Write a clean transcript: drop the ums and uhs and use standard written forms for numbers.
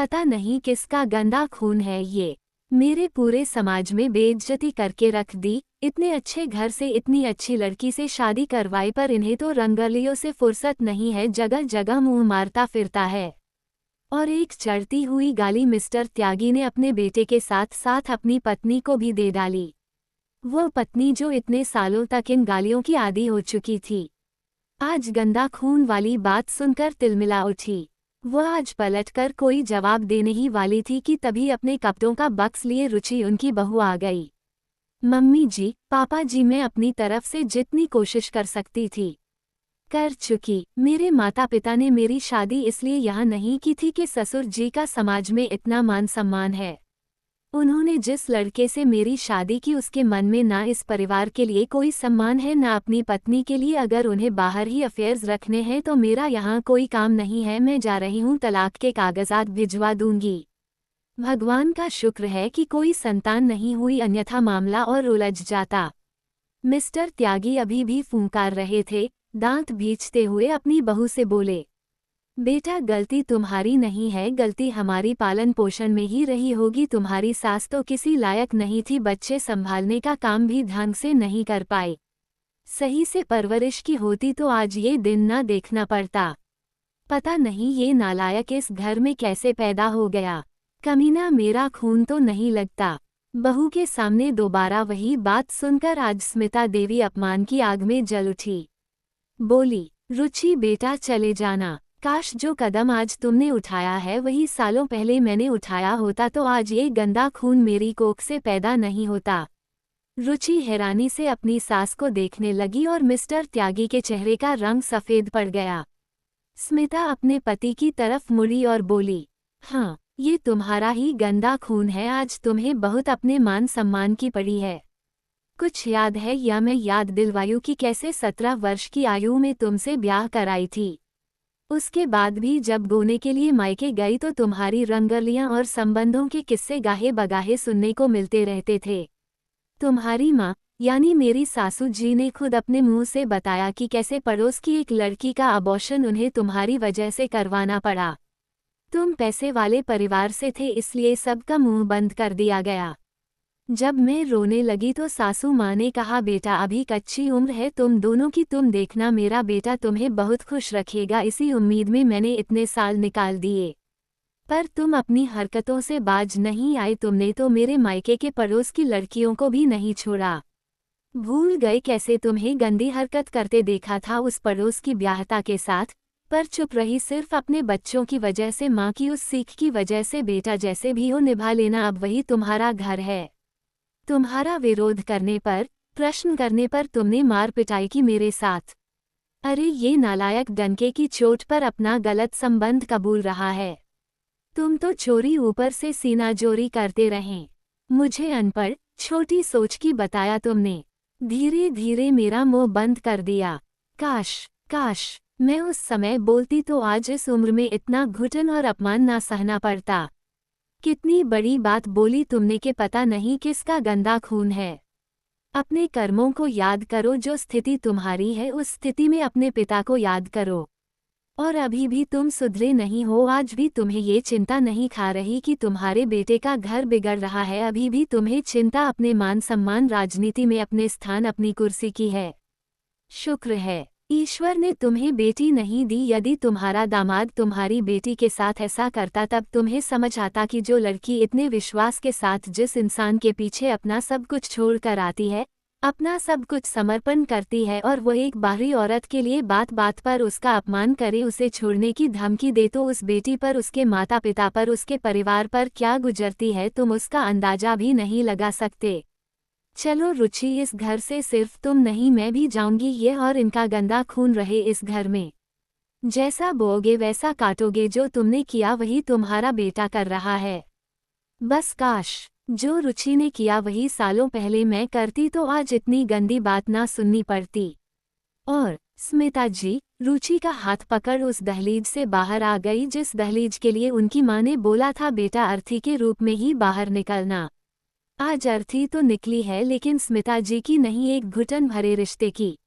पता नहीं किसका गंदा खून है ये। मेरे पूरे समाज में बेइज्जती करके रख दी। इतने अच्छे घर से इतनी अच्छी लड़की से शादी करवाई, पर इन्हें तो रंगलियों से फुर्सत नहीं है, जगह जगह मुंह मारता फिरता है। और एक चढ़ती हुई गाली मिस्टर त्यागी ने अपने बेटे के साथ साथ अपनी पत्नी को भी दे डाली। वो पत्नी जो इतने सालों तक इन गालियों की आदी हो चुकी थी, आज गंदा खून वाली बात सुनकर तिलमिला उठी। वह आज पलटकर कोई जवाब देने ही वाली थी कि तभी अपने कपड़ों का बक्स लिए रुचि उनकी बहू आ गई। मम्मी जी, पापा जी, मैं अपनी तरफ से जितनी कोशिश कर सकती थी कर चुकी। मेरे माता पिता ने मेरी शादी इसलिए यहाँ नहीं की थी कि ससुर जी का समाज में इतना मान सम्मान है। उन्होंने जिस लड़के से मेरी शादी की उसके मन में ना इस परिवार के लिए कोई सम्मान है ना अपनी पत्नी के लिए। अगर उन्हें बाहर ही अफेयर्स रखने हैं तो मेरा यहाँ कोई काम नहीं है। मैं जा रही हूँ, तलाक के कागजात भिजवा दूंगी। भगवान का शुक्र है कि कोई संतान नहीं हुई, अन्यथा मामला और उलझ जाता। मिस्टर त्यागी अभी भी फूंकार रहे थे। दांत भींचते हुए अपनी बहू से बोले, बेटा गलती तुम्हारी नहीं है, गलती हमारी पालन पोषण में ही रही होगी। तुम्हारी सास तो किसी लायक नहीं थी, बच्चे संभालने का काम भी ढंग से नहीं कर पाए। सही से परवरिश की होती तो आज ये दिन ना देखना पड़ता। पता नहीं ये नालायक इस घर में कैसे पैदा हो गया। कमीना, मेरा खून तो नहीं लगता। बहू के सामने दोबारा वही बात सुनकर आज स्मिता देवी अपमान की आग में जल उठी। बोली, रुचि बेटा चले जाना। काश जो कदम आज तुमने उठाया है वही सालों पहले मैंने उठाया होता तो आज ये गंदा खून मेरी कोख से पैदा नहीं होता। रुचि हैरानी से अपनी सास को देखने लगी और मिस्टर त्यागी के चेहरे का रंग सफ़ेद पड़ गया। स्मिता अपने पति की तरफ मुड़ी और बोली, हाँ, ये तुम्हारा ही गंदा खून है। आज तुम्हें बहुत अपने मान सम्मान की पड़ी है। कुछ याद है या मैं याद दिलवायूं कि कैसे 17 वर्ष की आयु में तुमसे ब्याह कराई थी। उसके बाद भी जब गोने के लिए मायके गई तो तुम्हारी रंगलियां और संबंधों के किस्से गाहे बगाहे सुनने को मिलते रहते थे। तुम्हारी माँ यानी मेरी सासू जी ने खुद अपने मुंह से बताया कि कैसे पड़ोस की एक लड़की का अबॉर्शन उन्हें तुम्हारी वजह से करवाना पड़ा। तुम पैसे वाले परिवार से थे इसलिए सबका मुंह बंद कर दिया गया। जब मैं रोने लगी तो सासू माँ ने कहा, बेटा अभी कच्ची उम्र है तुम दोनों की, तुम देखना मेरा बेटा तुम्हें बहुत खुश रखेगा। इसी उम्मीद में मैंने इतने साल निकाल दिए, पर तुम अपनी हरकतों से बाज नहीं आए। तुमने तो मेरे मायके के पड़ोस की लड़कियों को भी नहीं छोड़ा। भूल गए कैसे तुम्हें गंदी हरकत करते देखा था उस पड़ोस की ब्याहता के साथ, पर चुप रही सिर्फ अपने बच्चों की वजह से, माँ की उस सीख की वजह से। बेटा जैसे भी हो निभा लेना, अब वही तुम्हारा घर है। तुम्हारा विरोध करने पर, प्रश्न करने पर तुमने मार पिटाई की मेरे साथ। अरे ये नालायक डंके की चोट पर अपना गलत संबंध कबूल रहा है। तुम तो चोरी ऊपर से सीना जोरी करते रहें। मुझे अनपढ़ छोटी सोच की बताया तुमने। धीरे धीरे मेरा मुंह बंद कर दिया। काश मैं उस समय बोलती तो आज इस उम्र में इतना घुटन और अपमान ना सहना पड़ता। कितनी बड़ी बात बोली तुमने कि पता नहीं किसका गंदा खून है। अपने कर्मों को याद करो, जो स्थिति तुम्हारी है उस स्थिति में अपने पिता को याद करो। और अभी भी तुम सुधरे नहीं हो। आज भी तुम्हें ये चिंता नहीं खा रही कि तुम्हारे बेटे का घर बिगड़ रहा है। अभी भी तुम्हें चिंता अपने मान सम्मान, राजनीति में अपने स्थान, अपनी कुर्सी की है। शुक्र है ईश्वर ने तुम्हें बेटी नहीं दी। यदि तुम्हारा दामाद तुम्हारी बेटी के साथ ऐसा करता तब तुम्हें समझ आता कि जो लड़की इतने विश्वास के साथ जिस इंसान के पीछे अपना सब कुछ छोड़ कर आती है, अपना सब कुछ समर्पण करती है, और वो एक बाहरी औरत के लिए बात बात पर उसका अपमान करे, उसे छोड़ने की धमकी दे, तो उस बेटी पर, उसके माता पिता पर, उसके परिवार पर क्या गुजरती है तुम उसका अंदाजा भी नहीं लगा सकते। चलो रुचि, इस घर से सिर्फ तुम नहीं मैं भी जाऊंगी। ये और इनका गंदा खून रहे इस घर में। जैसा बोओगे वैसा काटोगे। जो तुमने किया वही तुम्हारा बेटा कर रहा है। बस काश जो रुचि ने किया वही सालों पहले मैं करती तो आज इतनी गंदी बात ना सुननी पड़ती। और स्मिता जी रुचि का हाथ पकड़ उस दहलीज से बाहर आ गई, जिस दहलीज के लिए उनकी माँ ने बोला था बेटा अर्थी के रूप में ही बाहर निकलना। आज अर्थी तो निकली है, लेकिन स्मिता जी की नहीं, एक घुटन भरे रिश्ते की।